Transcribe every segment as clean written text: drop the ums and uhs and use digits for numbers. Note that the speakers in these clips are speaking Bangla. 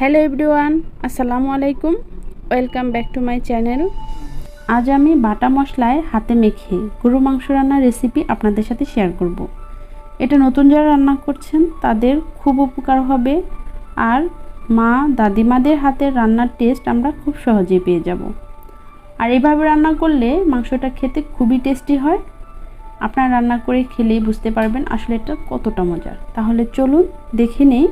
হ্যালো এভরিওয়ান, আসসালামু আলাইকুম। Welcome back to my channel. আজ আমি বাটা মশলায় হাতে মেখে গরু মাংস রান্নার রেসিপি আপনাদের সাথে শেয়ার করব। এটা নতুন যারা রান্না করছেন তাদের খুব উপকার হবে, আর মা দাদিমাদের হাতের রান্নার টেস্ট আমরা খুব সহজেই পেয়ে যাব। আর এইভাবে রান্না করলে মাংসটা খেতে খুবই টেস্টি হয়। আপনারা রান্না করে খেলেই বুঝতে পারবেন আসলে এটা কতটা মজার। তাহলে চলুন দেখে নেই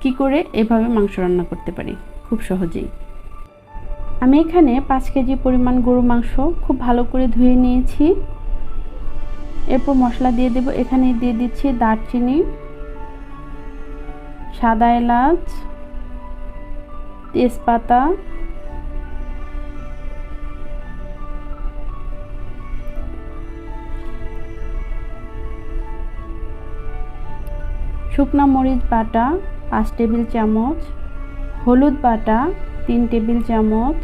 কী করে এভাবে মাংস রান্না করতে পারি খুব সহজেই। আমি এখানে 5 কেজি পরিমাণ গরু মাংস খুব ভালো করে ধুয়ে নিয়েছি। এরপর মশলা দিয়ে দেব। এখানে দিয়ে দিচ্ছি দারচিনি, সাদা এলাচ, তেজপাতা, শুকনা মরিচ বাটা 5 টেবিল চামচ, হলুদ বাটা 3 টেবিল চামচ,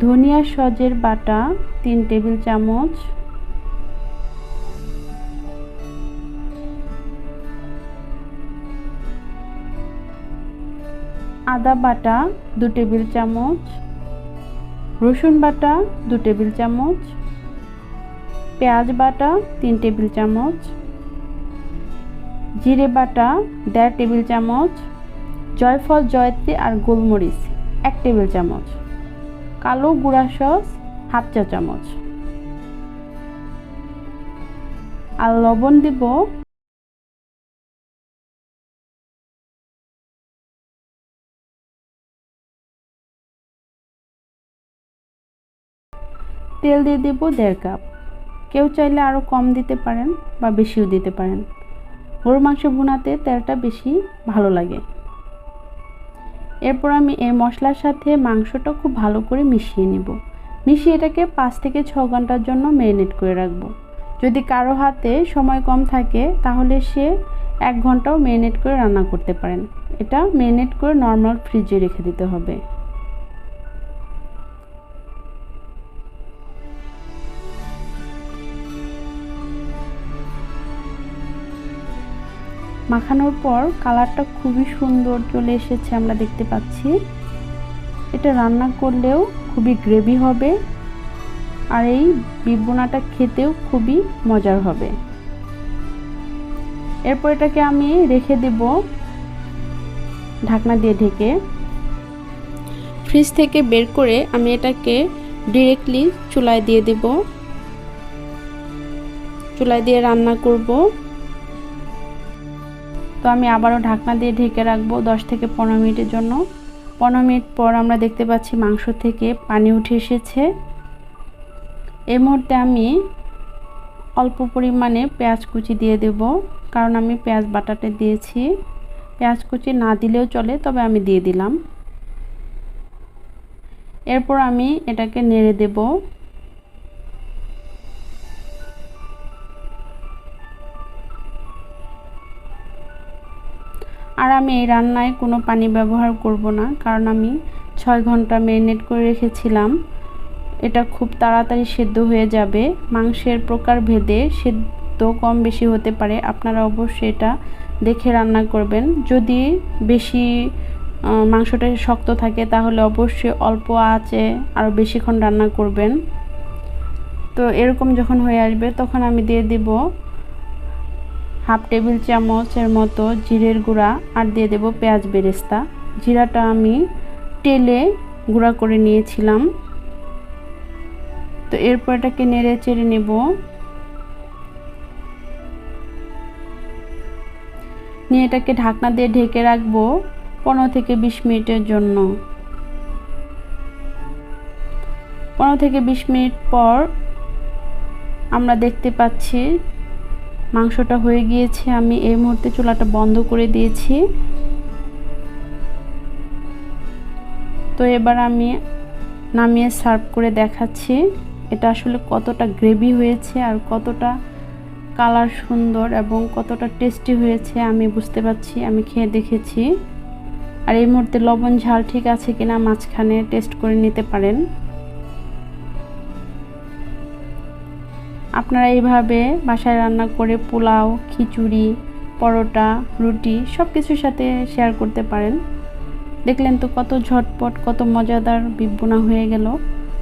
ধনিয়া সজের বাটা 3 টেবিল চামচ, আদা বাটা 2 টেবিল চামচ, রসুন বাটা 2 টেবিল চামচ, পেঁয়াজ বাটা 3 টেবিল চামচ, জিরে বাটা 1.5 টেবিল চামচ, জয়ফল, জয়ত্রী আর গোলমরিচ 1 টেবিল চামচ, কালো গুঁড়া সস হাফ চা চামচ, আর লবণ দিব তেল দিয়ে দেব 1.5 কাপ। কেউ চাইলে আরও কম দিতে পারেন বা বেশিও দিতে পারেন। গরুর মাংস ভুনাতে তেলটা বেশি ভালো লাগে। এরপর আমি এই মশলার সাথে মাংসটা খুব ভালো করে মিশিয়ে নেব। মিশিয়ে এটাকে 5 থেকে 6 ঘন্টার জন্য ম্যারিনেট করে রাখব। যদি কারো হাতে সময় কম থাকে তাহলে সে 1 ঘন্টাও ম্যারিনেট করে রান্না করতে পারেন। এটা ম্যারিনেট করে নর্মাল ফ্রিজে রেখে দিতে হবে। মাখানোর পর কালারটা খুবই সুন্দর চলে এসেছে, আমরা দেখতে পাচ্ছি। এটা রান্না করলেও খুবই গ্রেভি হবে, আর এই বিফ ভুনাটা খেতেও খুবই মজার হবে। এরপর এটাকে আমি রেখে দেব ঢাকনা দিয়ে ঢেকে। ফ্রিজ থেকে বের করে আমি এটাকে ডিরেক্টলি চুলায় দিয়ে দেব। চুলায় দিয়ে রান্না করব। তো আমি আবারও ঢাকনা দিয়ে ঢেকে রাখবো 10 থেকে 15 মিনিটের জন্য। 15 মিনিট পর আমরা দেখতে পাচ্ছি মাংস থেকে পানি উঠে এসেছে। এই মুহূর্তে আমি অল্প পরিমাণে পেঁয়াজ কুচি দিয়ে দেব, কারণ আমি পেঁয়াজ বাটাতে দিয়েছি। পেঁয়াজ কুচি না দিলেও চলে, তবে আমি দিয়ে দিলাম। এরপর আমি এটাকে নেড়ে দেব। আর আমি এই রান্নায় কোনো পানি ব্যবহার করব না, কারণ আমি 6 ঘন্টা ম্যারিনেট করে রেখেছিলাম। এটা খুব তাড়াতাড়ি সেদ্ধ হয়ে যাবে। মাংসের প্রকার ভেদে সেদ্ধ কম বেশি হতে পারে, আপনারা অবশ্যই এটা দেখে রান্না করবেন। যদি বেশি মাংসটা শক্ত থাকে তাহলে অবশ্যই অল্প আঁচে আরও বেশিক্ষণ রান্না করবেন। তো এরকম যখন হয়ে আসবে তখন আমি দিয়ে দিব হাফ টেবিল চামচের মতো জিরের গুঁড়া, আর দিয়ে দেব পেঁয়াজ বেরেস্তা। জিরাটা আমি তেলে গুঁড়া করে নিয়েছিলাম। তো এরপর এটাকে নেড়ে চেড়ে নেব। নিয়ে এটাকে ঢাকনা দিয়ে ঢেকে রাখবো 15 থেকে 20 মিনিটের জন্য। 15 থেকে 20 মিনিট পর আমরা দেখতে পাচ্ছি মাংসটা হয়ে গিয়েছে। আমি এই মুহূর্তে চুলাটা বন্ধ করে দিয়েছি। তো এবার আমি নামিয়ে সার্ভ করে দেখাচ্ছি এটা আসলে কতটা গ্রেভি হয়েছে আর কতটা কালার সুন্দর এবং কতটা টেস্টি হয়েছে আমি বুঝতে পারছি। আমি খেয়ে দেখেছি। আর এই মুহূর্তে লবণ ঝাল ঠিক আছে কিনা মাঝখানে টেস্ট করে নিতে পারেন। আপনারা এইভাবে বাসায় রান্না করে পোলাও, খিচুড়ি, পরোটা, রুটি সব কিছুর সাথে শেয়ার করতে পারেন। দেখলেন তো কত ঝটপট কত মজাদার বিফ ভুনা হয়ে গেল।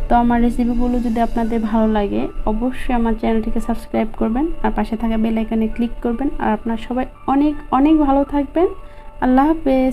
তো আমার রেসিপিগুলো যদি আপনাদের ভালো লাগে অবশ্যই আমার চ্যানেলটিকে সাবস্ক্রাইব করবেন আর পাশে থাকা বেল আইকনে ক্লিক করবেন। আর আপনারা সবাই অনেক অনেক ভালো থাকবেন। আল্লাহ হাফেজ।